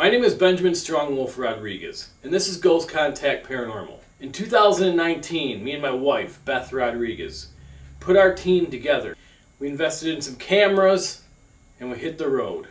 My name is Benjamin Strongwolf Rodriguez, and this is Ghost Contact Paranormal. In 2019, me and my wife, Beth Rodriguez, put our team together. We invested in some cameras, and we hit the road.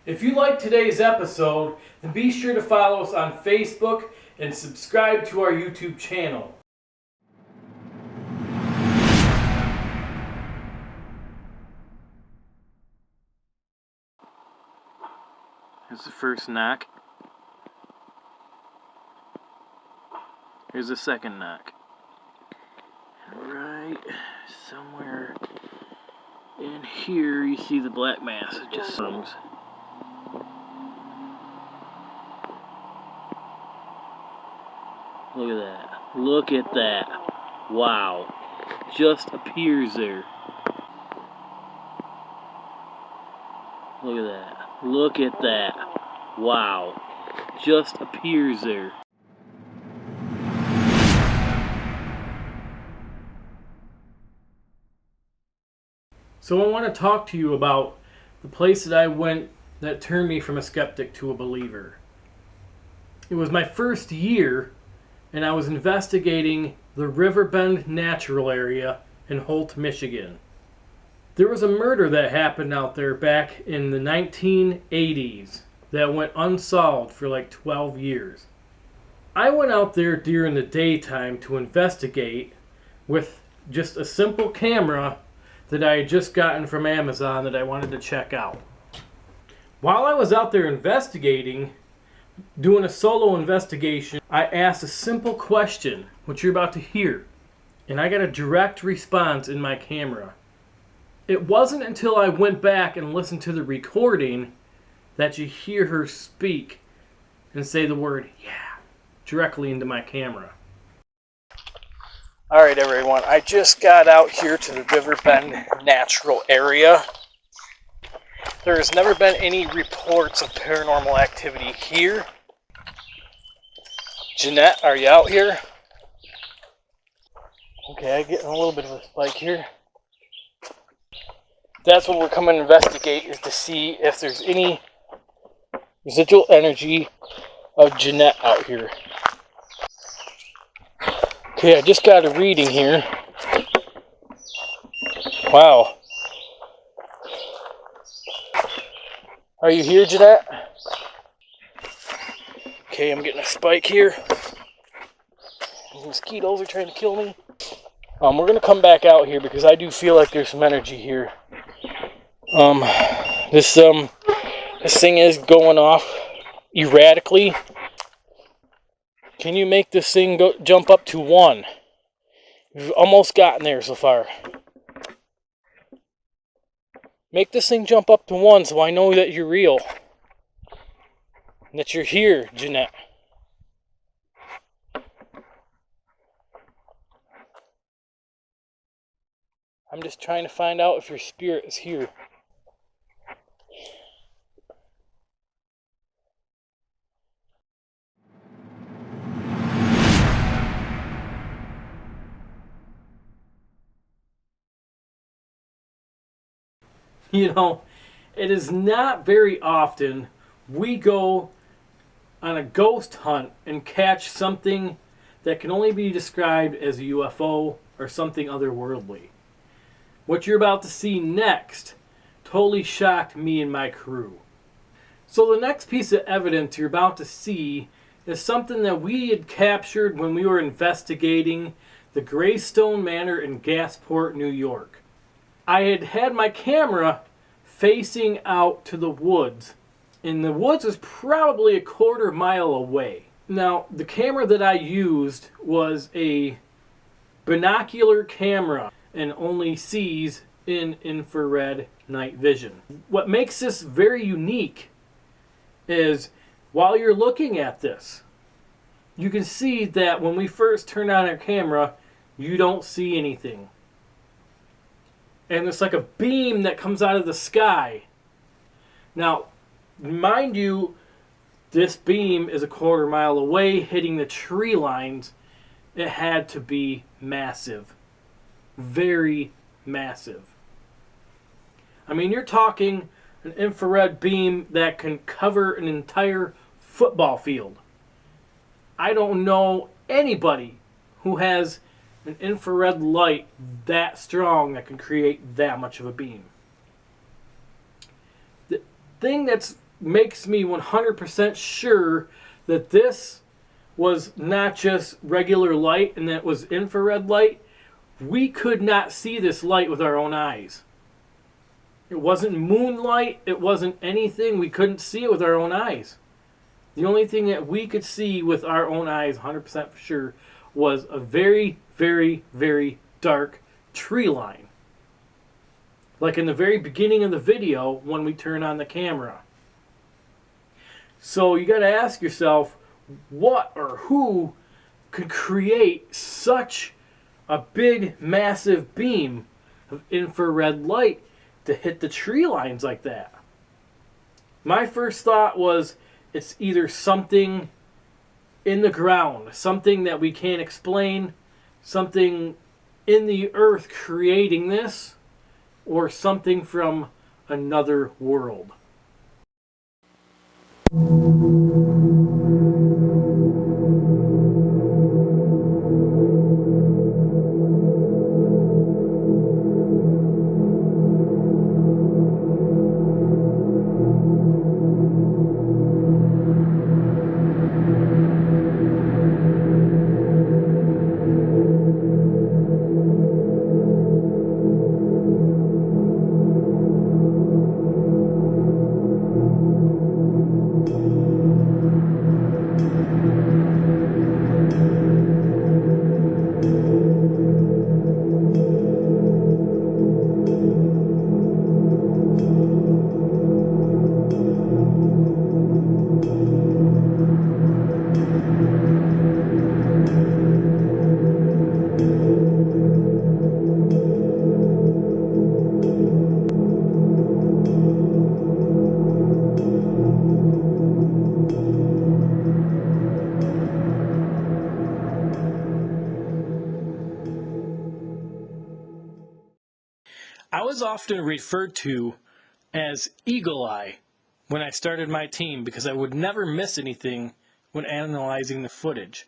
If you liked today's episode, then be sure to follow us on Facebook and subscribe to our YouTube channel. Here's the first knock. Here's the second knock. Right somewhere in here you see the black mass. It just swings. Look at that. Look at that. Wow. Just appears there. Look at that. Look at that. Wow. Just appears there. So I want to talk to you about the place that I went that turned me from a skeptic to a believer. It was my first year, and I was investigating the Riverbend Natural Area in Holt, Michigan. There was a murder that happened out there back in the 1980s that went unsolved for like 12 years. I went out there during the daytime to investigate with just a simple camera that I had just gotten from Amazon that I wanted to check out. While I was out there investigating, doing a solo investigation, I asked a simple question, which you're about to hear, and I got a direct response in my camera. It wasn't until I went back and listened to the recording that you hear her speak and say the word, yeah, directly into my camera. Alright everyone, I just got out here to the Riverbend Natural Area. There has never been any reports of paranormal activity here. Jeanette, are you out here? Okay, I'm getting a little bit of a spike here. That's what we're coming to investigate, is to see if there's any residual energy of Jeanette out here. Okay, I just got a reading here. Wow. Are you here, Jeanette? Okay, I'm getting a spike here. These mosquitoes are trying to kill me. We're going to come back out here because I do feel like there's some energy here. This thing is going off erratically. Can you make this thing jump up to 1? We've almost gotten there so far. Make this thing jump up to 1 so I know that you're real. That you're here, Jeanette. I'm just trying to find out if your spirit is here. You know, it is not very often we go on a ghost hunt and catch something that can only be described as a UFO or something otherworldly. What you're about to see next totally shocked me and my crew. So the next piece of evidence you're about to see is something that we had captured when we were investigating the Greystone Manor in Gasport, New York. I had my camera facing out to the woods, and the woods was probably a quarter mile away. Now, the camera that I used was a binocular camera and only sees in infrared night vision. What makes this very unique is while you're looking at this, you can see that when we first turn on our camera, you don't see anything. And it's like a beam that comes out of the sky. Now, mind you, this beam is a quarter mile away hitting the tree lines. It had to be massive. Very massive. I mean, you're talking an infrared beam that can cover an entire football field. I don't know anybody who has an infrared light that strong that can create that much of a beam. The thing that makes me 100% sure that this was not just regular light and that it was infrared light, we could not see this light with our own eyes. It wasn't moonlight, it wasn't anything, we couldn't see it with our own eyes. The only thing that we could see with our own eyes, 100% for sure, was a very, very, very dark tree line. Like in the very beginning of the video when we turn on the camera. So you got to ask yourself, what or who could create such a big, massive beam of infrared light to hit the tree lines like that? My first thought was it's either something in the ground, something that we can't explain, something in the earth creating this, or something from another world. I was often referred to as Eagle Eye when I started my team because I would never miss anything when analyzing the footage.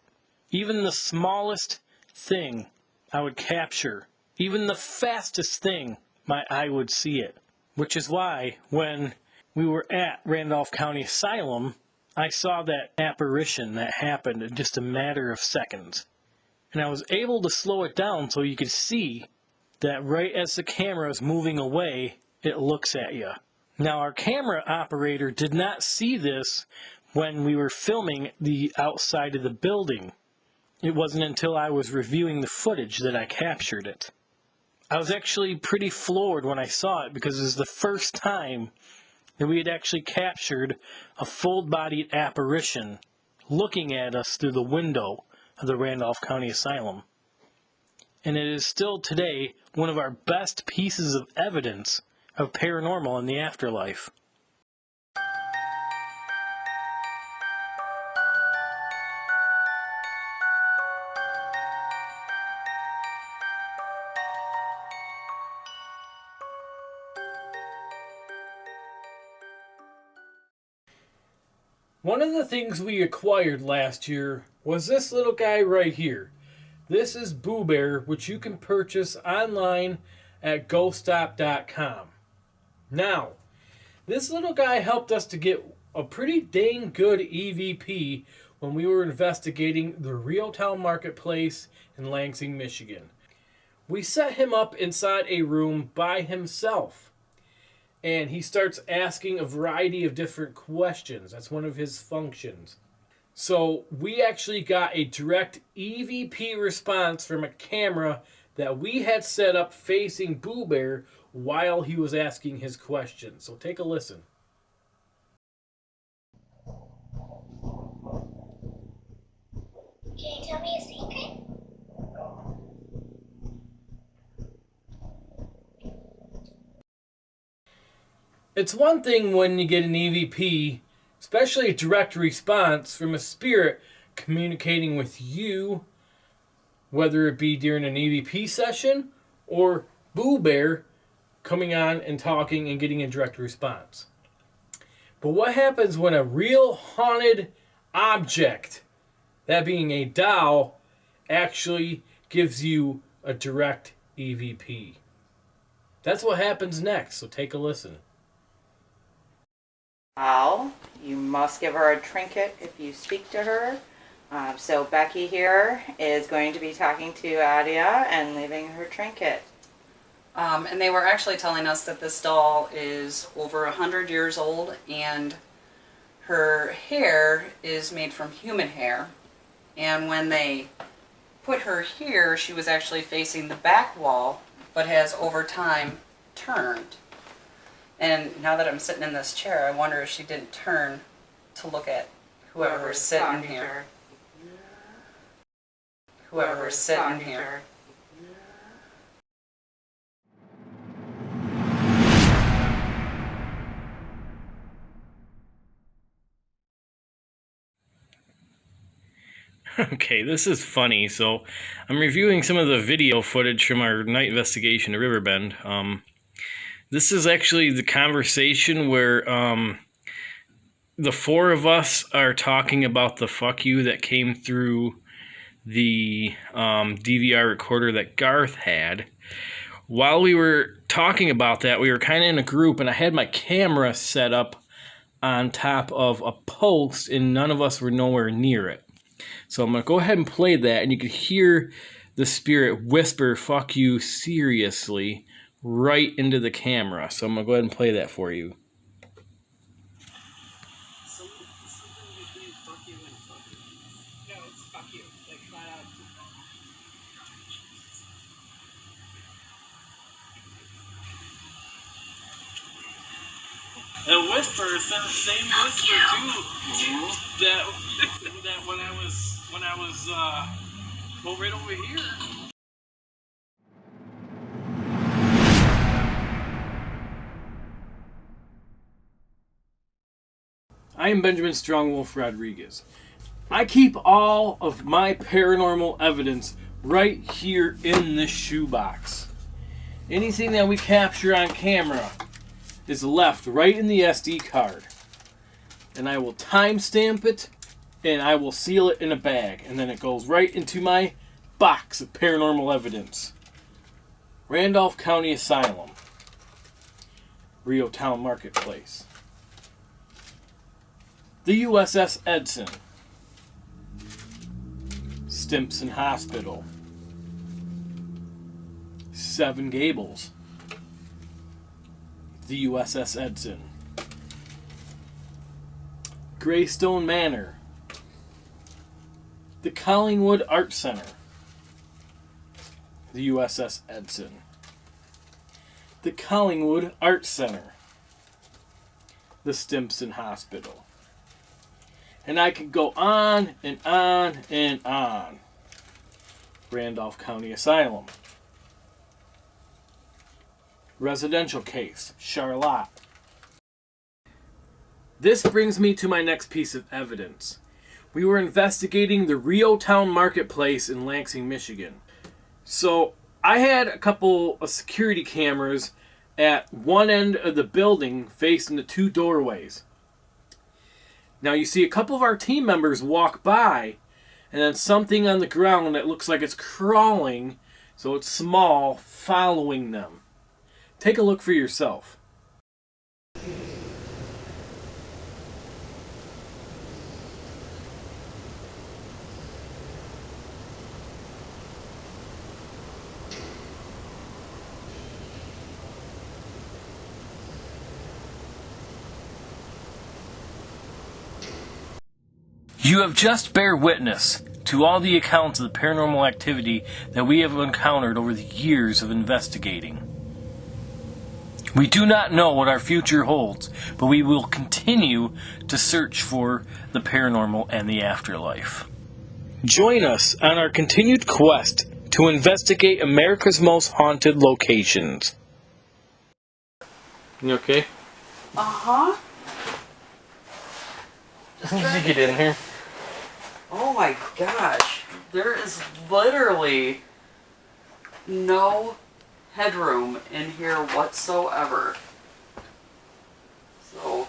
Even the smallest thing I would capture, even the fastest thing, my eye would see it. Which is why when we were at Randolph County Asylum, I saw that apparition that happened in just a matter of seconds. And I was able to slow it down so you could see that right as the camera is moving away, it looks at you. Now, our camera operator did not see this when we were filming the outside of the building. It wasn't until I was reviewing the footage that I captured it. I was actually pretty floored when I saw it because it was the first time that we had actually captured a full-bodied apparition looking at us through the window of the Randolph County Asylum. And it is still today one of our best pieces of evidence of paranormal in the afterlife. One of the things we acquired last year was this little guy right here. This is Boo Bear, which you can purchase online at ghoststop.com. Now, this little guy helped us to get a pretty dang good EVP when we were investigating the Reeltown Marketplace in Lansing, Michigan. We set him up inside a room by himself, and he starts asking a variety of different questions. That's one of his functions. So we actually got a direct EVP response from a camera that we had set up facing Boo Bear while he was asking his questions. So take a listen. Can you tell me a secret? It's one thing when you get an EVP, especially a direct response from a spirit communicating with you, whether it be during an EVP session or Boo Bear coming on and talking and getting a direct response. But what happens when a real haunted object, that being a doll, actually gives you a direct EVP? That's what happens next, so take a listen. Well, you must give her a trinket if you speak to her. So Becky here is going to be talking to Adia and leaving her trinket. And they were actually telling us that this doll is over 100 years old and her hair is made from human hair. And when they put her here, she was actually facing the back wall, but has over time turned. And now that I'm sitting in this chair, I wonder if she didn't turn to look at whoever's sitting here. Whoever's sitting here. Okay, this is funny. So I'm reviewing some of the video footage from our night investigation to Riverbend. This is actually the conversation where the four of us are talking about the fuck you that came through the DVR recorder that Garth had. While we were talking about that, we were kind of in a group, and I had my camera set up on top of a post, and none of us were nowhere near it. So I'm going to go ahead and play that, and you can hear the spirit whisper, fuck you, seriously, right into the camera. So I'm going to go ahead and play that for you. The whisper is the same whisper too. That when I was right over here. I am Benjamin Strongwolf Rodriguez. I keep all of my paranormal evidence right here in this shoebox. Anything that we capture on camera is left right in the SD card. And I will timestamp it, and I will seal it in a bag, and then it goes right into my box of paranormal evidence. Randolph County Asylum. Reeltown Marketplace. The USS Edson. Stimson Hospital. Seven Gables. The USS Edson. Greystone Manor, the Collingwood Art Center, the USS Edson, the Collingwood Art Center, the Stimson Hospital. And I could go on and on and on. Randolph County Asylum. Residential case, Charlotte. This brings me to my next piece of evidence. We were investigating the Rio Town Marketplace in Lansing, Michigan. So I had a couple of security cameras at one end of the building facing the two doorways. Now you see a couple of our team members walk by, and then something on the ground that looks like it's crawling, so it's small, following them. Take a look for yourself. You have just bear witness to all the accounts of the paranormal activity that we have encountered over the years of investigating. We do not know what our future holds, but we will continue to search for the paranormal and the afterlife. Join us on our continued quest to investigate America's most haunted locations. You okay? Uh-huh. How did you get in here? Oh my gosh. There is literally no headroom in here whatsoever. So